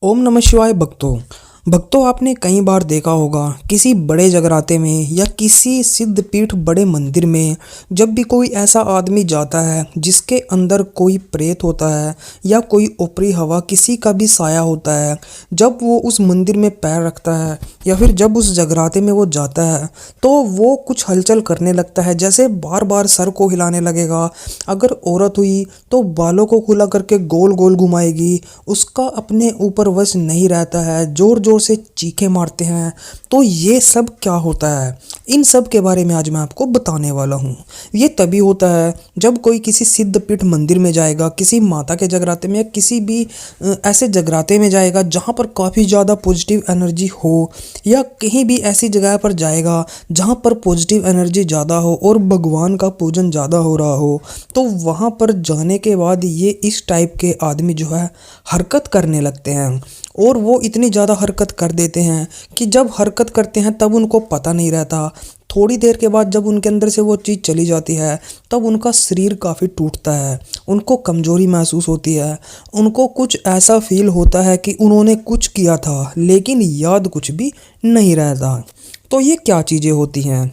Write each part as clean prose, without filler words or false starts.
ओम नमः शिवाय भक्तों आपने कई बार देखा होगा किसी बड़े जगराते में या किसी सिद्ध पीठ बड़े मंदिर में जब भी कोई ऐसा आदमी जाता है जिसके अंदर कोई प्रेत होता है या कोई ऊपरी हवा किसी का भी साया होता है। जब वो उस मंदिर में पैर रखता है या फिर जब उस जगराते में वो जाता है तो वो कुछ हलचल करने लगता है, जैसे बार बार सर को हिलाने लगेगा। अगर औरत हुई तो बालों को खुला करके गोल गोल घुमाएगी। उसका अपने ऊपर वश नहीं रहता है, जोर जोर से चीखें मारते हैं। तो ये सब क्या होता है, इन सब के बारे में आज मैं आपको बताने वाला हूँ। ये तभी होता है जब कोई किसी सिद्ध पीठ मंदिर में जाएगा, किसी माता के जगराते में या किसी भी ऐसे जगराते में जाएगा जहाँ पर काफ़ी ज़्यादा पॉजिटिव एनर्जी हो, या कहीं भी ऐसी जगह पर जाएगा जहाँ पर पॉजिटिव एनर्जी ज़्यादा हो और भगवान का पूजन ज़्यादा हो रहा हो। तो वहाँ पर जाने के बाद ये इस टाइप के आदमी जो है हरकत करने लगते हैं, और वो इतनी ज़्यादा हरकत कर देते हैं कि जब हरकत करते हैं तब उनको पता नहीं रहता। थोड़ी देर के बाद जब उनके अंदर से वो चीज़ चली जाती है तब उनका शरीर काफ़ी टूटता है, उनको कमज़ोरी महसूस होती है, उनको कुछ ऐसा फील होता है कि उन्होंने कुछ किया था लेकिन याद कुछ भी नहीं रहता। तो ये क्या चीज़ें होती हैं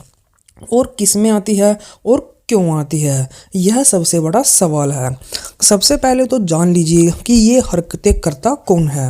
और किस में आती है और क्यों आती है, यह सबसे बड़ा सवाल है। सबसे पहले तो जान लीजिए कि ये हरकतें करता कौन है।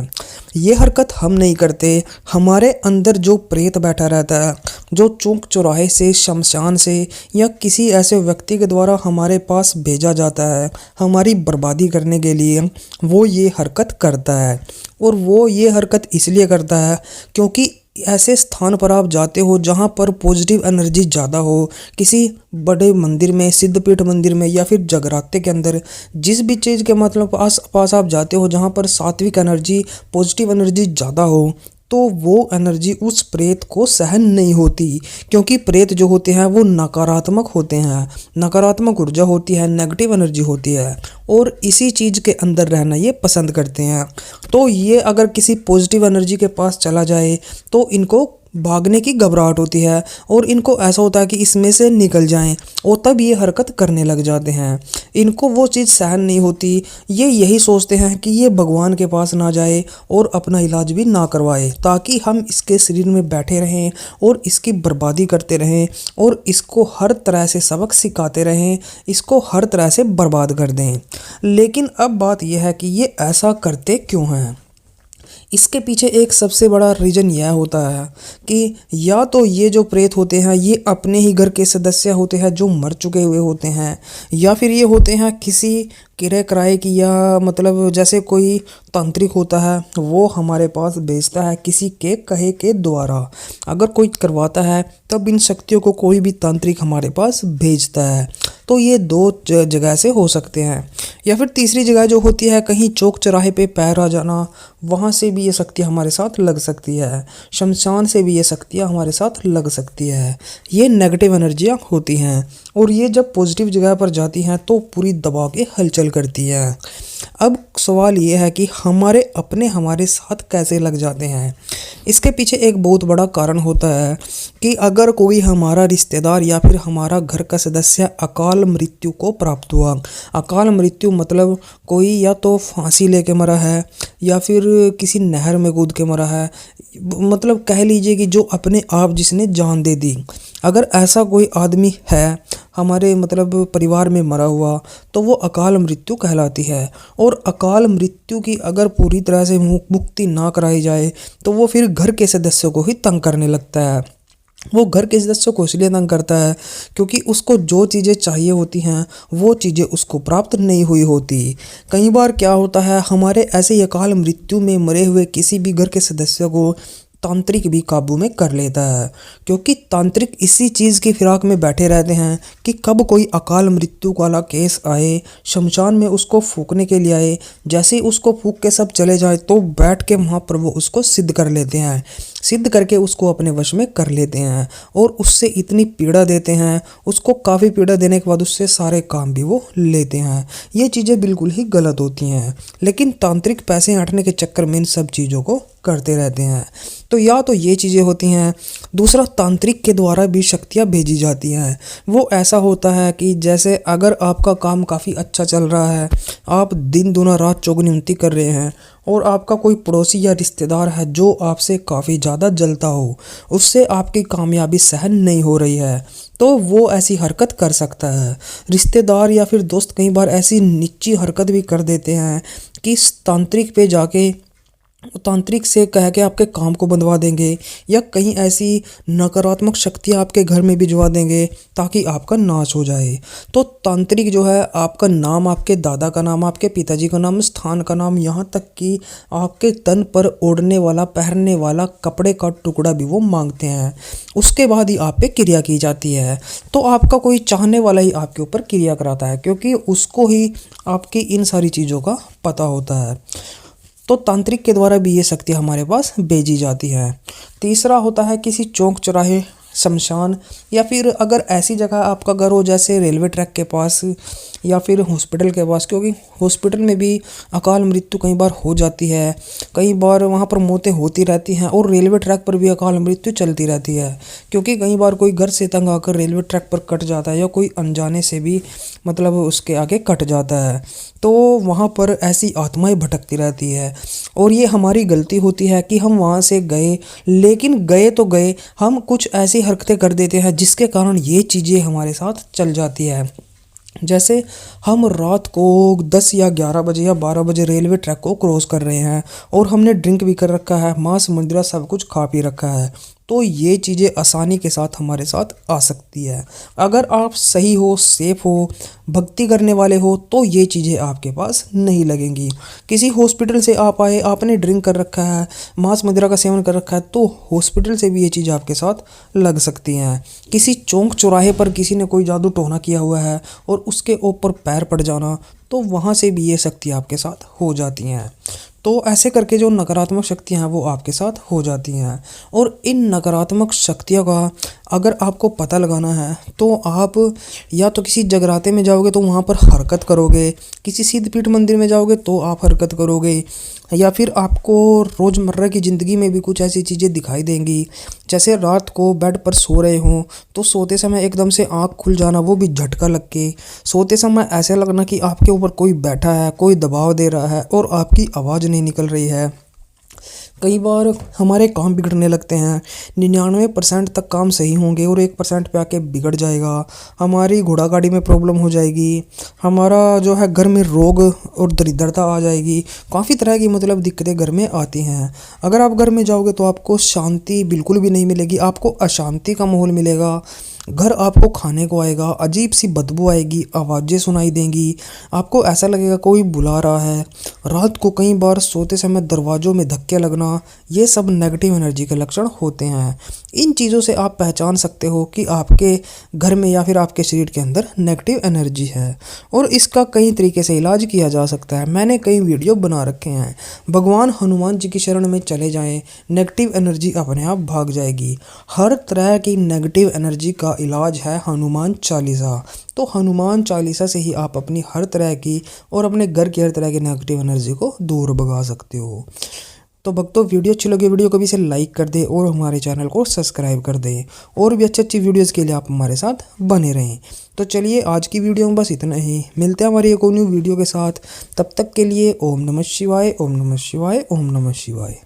ये हरकत हम नहीं करते, हमारे अंदर जो प्रेत बैठा रहता है, जो चौक चौराहे से, शमशान से या किसी ऐसे व्यक्ति के द्वारा हमारे पास भेजा जाता है हमारी बर्बादी करने के लिए, वो ये हरकत करता है। और वो ये हरकत इसलिए करता है क्योंकि ऐसे स्थान पर आप जाते हो जहाँ पर पॉजिटिव एनर्जी ज़्यादा हो, किसी बड़े मंदिर में, सिद्धपीठ मंदिर में या फिर जगराते के अंदर, जिस भी चीज़ के मतलब आस पास आप जाते हो जहाँ पर सात्विक एनर्जी, पॉजिटिव एनर्जी ज़्यादा हो, तो वो एनर्जी उस प्रेत को सहन नहीं होती। क्योंकि प्रेत जो होते हैं वो नकारात्मक होते हैं, नकारात्मक ऊर्जा होती है, नेगेटिव एनर्जी होती है, और इसी चीज़ के अंदर रहना ये पसंद करते हैं। तो ये अगर किसी पॉजिटिव एनर्जी के पास चला जाए तो इनको भागने की घबराहट होती है और इनको ऐसा होता है कि इसमें से निकल जाएं, और तब ये हरकत करने लग जाते हैं। इनको वो चीज़ सहन नहीं होती, ये यही सोचते हैं कि ये भगवान के पास ना जाए और अपना इलाज भी ना करवाए, ताकि हम इसके शरीर में बैठे रहें और इसकी बर्बादी करते रहें और इसको हर तरह से सबक सिखाते रहें, इसको हर तरह से बर्बाद कर दें। लेकिन अब बात यह है कि ये ऐसा करते क्यों हैं। इसके पीछे एक सबसे बड़ा रीज़न यह होता है कि या तो ये जो प्रेत होते हैं ये अपने ही घर के सदस्य होते हैं जो मर चुके हुए होते हैं, या फिर ये होते हैं किसी किराए कराए की, या मतलब जैसे कोई तांत्रिक होता है वो हमारे पास भेजता है किसी के कहे के द्वारा। अगर कोई करवाता है तब इन शक्तियों को कोई भी तांत्रिक हमारे पास भेजता है। तो ये दो जगह से हो सकते हैं। या फिर तीसरी जगह जो होती है कहीं चौक चौराहे पे पैर आ जाना, वहाँ से भी ये शक्तियाँ हमारे साथ लग सकती है। शमशान से भी ये शक्तियाँ हमारे साथ लग सकती है। ये नेगेटिव एनर्जियाँ होती हैं, और ये जब पॉजिटिव जगह पर जाती हैं तो पूरी दबा के हलचल करती है। अब सवाल ये है कि हमारे साथ कैसे लग जाते हैं। इसके पीछे एक बहुत बड़ा कारण होता है कि अगर कोई हमारा रिश्तेदार या फिर हमारा घर का सदस्य अकाल मृत्यु को प्राप्त हुआ। अकाल मृत्यु मतलब कोई या तो फांसी लेके मरा है या फिर किसी नहर में कूद के मरा है, मतलब कह लीजिए कि जो अपने आप जिसने जान दे दी। अगर ऐसा कोई आदमी है हमारे मतलब परिवार में मरा हुआ तो वो अकाल मृत्यु कहलाती है। और अकाल मृत्यु की अगर पूरी तरह से मुक्ति ना कराई जाए तो वो फिर घर के सदस्यों को ही तंग करने लगता है। वो घर के सदस्यों को इसलिए तंग करता है क्योंकि उसको जो चीज़ें चाहिए होती हैं वो चीज़ें उसको प्राप्त नहीं हुई होती। कई बार क्या होता है, हमारे ऐसे ही अकाल मृत्यु में मरे हुए किसी भी घर के सदस्य को तांत्रिक भी काबू में कर लेता है, क्योंकि तांत्रिक इसी चीज़ की फिराक में बैठे रहते हैं कि कब कोई अकाल मृत्यु वाला केस आए, शमशान में उसको फूकने के लिए आए। जैसे ही उसको फूक के सब चले जाए तो बैठ के वहाँ पर वो उसको सिद्ध कर लेते हैं, सिद्ध करके उसको अपने वश में कर लेते हैं और उससे इतनी पीड़ा देते हैं, उसको काफ़ी पीड़ा देने के बाद उससे सारे काम भी वो लेते हैं। ये चीज़ें बिल्कुल ही गलत होती हैं, लेकिन तांत्रिक पैसे ऐंठने के चक्कर में इन सब चीज़ों को करते रहते हैं। तो या तो ये चीज़ें होती हैं। दूसरा, तांत्रिक के द्वारा भी शक्तियाँ भेजी जाती हैं। वो ऐसा होता है कि जैसे अगर आपका काम काफ़ी अच्छा चल रहा है, आप दिन दूना रात चौगुनी उनती कर रहे हैं और आपका कोई पड़ोसी या रिश्तेदार है जो आपसे काफ़ी ज़्यादा जलता हो, उससे आपकी कामयाबी सहन नहीं हो रही है, तो वो ऐसी हरकत कर सकता है। रिश्तेदार या फिर दोस्त कई बार ऐसी नीची हरकत भी कर देते हैं कि इस तांत्रिक पे जाके तांत्रिक से कह के आपके काम को बंधवा देंगे या कहीं ऐसी नकारात्मक शक्तियाँ आपके घर में भिजवा देंगे ताकि आपका नाश हो जाए। तो तांत्रिक जो है आपका नाम, आपके दादा का नाम, आपके पिताजी का नाम, स्थान का नाम, यहाँ तक कि आपके तन पर ओढ़ने वाला, पहनने वाला कपड़े का टुकड़ा भी वो मांगते हैं। उसके बाद ही आप पे क्रिया की जाती है। तो आपका कोई चाहने वाला ही आपके ऊपर क्रिया कराता है क्योंकि उसको ही आपकी इन सारी चीज़ों का पता होता है। तो तांत्रिक के द्वारा भी ये शक्ति हमारे पास भेजी जाती है। तीसरा होता है किसी चौक चौराहे, शमशान या फिर अगर ऐसी जगह आपका घर हो जैसे रेलवे ट्रैक के पास या फिर हॉस्पिटल के पास, क्योंकि हॉस्पिटल में भी अकाल मृत्यु कई बार हो जाती है, कई बार वहाँ पर मौतें होती रहती हैं और रेलवे ट्रैक पर भी अकाल मृत्यु चलती रहती है क्योंकि कई बार कोई घर से तंग आकर रेलवे ट्रैक पर कट जाता है या कोई अनजाने से भी मतलब उसके आगे कट जाता है। तो वहाँ पर ऐसी आत्माएं भटकती रहती है और ये हमारी गलती होती है कि हम वहाँ से गए, लेकिन गए तो गए, हम कुछ ऐसी हरकतें कर देते हैं जिसके कारण ये चीज़ें हमारे साथ चल जाती है। जैसे हम रात को 10 या 11 बजे या 12 बजे रेलवे ट्रैक को क्रॉस कर रहे हैं और हमने ड्रिंक भी कर रखा है, मांस मदिरा सब कुछ खा पी रखा है, तो ये चीज़ें आसानी के साथ हमारे साथ आ सकती है। अगर आप सही हो, सेफ हो, भक्ति करने वाले हो तो ये चीज़ें आपके पास नहीं लगेंगी। किसी हॉस्पिटल से आप आए, आपने ड्रिंक कर रखा है, मांस मदिरा का सेवन कर रखा है, तो हॉस्पिटल से भी ये चीज़ आपके साथ लग सकती हैं। किसी चौक चौराहे पर किसी ने कोई जादू टोना किया हुआ है और उसके ऊपर पैर पड़ जाना, तो वहाँ से भी ये शक्ति आपके साथ हो जाती हैं। तो ऐसे करके जो नकारात्मक शक्तियाँ हैं वो आपके साथ हो जाती हैं। और इन नकारात्मक शक्तियों का अगर आपको पता लगाना है तो आप या तो किसी जगराते में जाओगे तो वहाँ पर हरकत करोगे, किसी सिद्धपीठ मंदिर में जाओगे तो आप हरकत करोगे, या फिर आपको रोज़मर्रा की ज़िंदगी में भी कुछ ऐसी चीज़ें दिखाई देंगी। जैसे रात को बेड पर सो रहे हों तो सोते समय एकदम से आँख खुल जाना, वो भी झटका लग के, सोते समय ऐसे लगना कि आपके ऊपर कोई बैठा है, कोई दबाव दे रहा है और आपकी आवाज़ नहीं निकल रही है। कई बार हमारे काम बिगड़ने लगते हैं, 99% तक काम सही होंगे और 1% पे आके बिगड़ जाएगा। हमारी घोड़ा गाड़ी में प्रॉब्लम हो जाएगी, हमारा जो है घर में रोग और दरिद्रता आ जाएगी, काफ़ी तरह की मतलब दिक्कतें घर में आती हैं। अगर आप घर में जाओगे तो आपको शांति बिल्कुल भी नहीं मिलेगी, आपको अशांति का माहौल मिलेगा। घर आपको खाने को आएगा, अजीब सी बदबू आएगी, आवाज़ें सुनाई देंगी, आपको ऐसा लगेगा कोई बुला रहा है। रात को कई बार सोते समय दरवाज़ों में धक्के लगना, ये सब नेगेटिव एनर्जी के लक्षण होते हैं। इन चीज़ों से आप पहचान सकते हो कि आपके घर में या फिर आपके शरीर के अंदर नेगेटिव एनर्जी है और इसका कई तरीके से इलाज किया जा सकता है। मैंने कई वीडियो बना रखे हैं। भगवान हनुमान जी की शरण में चले जाएं, नेगेटिव एनर्जी अपने आप भाग जाएगी। हर तरह की नेगेटिव एनर्जी का इलाज है हनुमान चालीसा। तो हनुमान चालीसा से ही आप अपनी हर तरह की और अपने घर की हर तरह की नेगेटिव एनर्जी को दूर भगा सकते हो। तो भक्तों, वीडियो अच्छी लगी वीडियो को भी इसे लाइक कर दें और हमारे चैनल को सब्सक्राइब कर दें और भी अच्छी अच्छी वीडियोस के लिए आप हमारे साथ बने रहें। तो चलिए आज की वीडियो में बस इतना ही, मिलते हैं हमारी एक और न्यू वीडियो के साथ। तब तक के लिए ओम नमः शिवाय, ओम नमः शिवाय, ओम नमः शिवाय।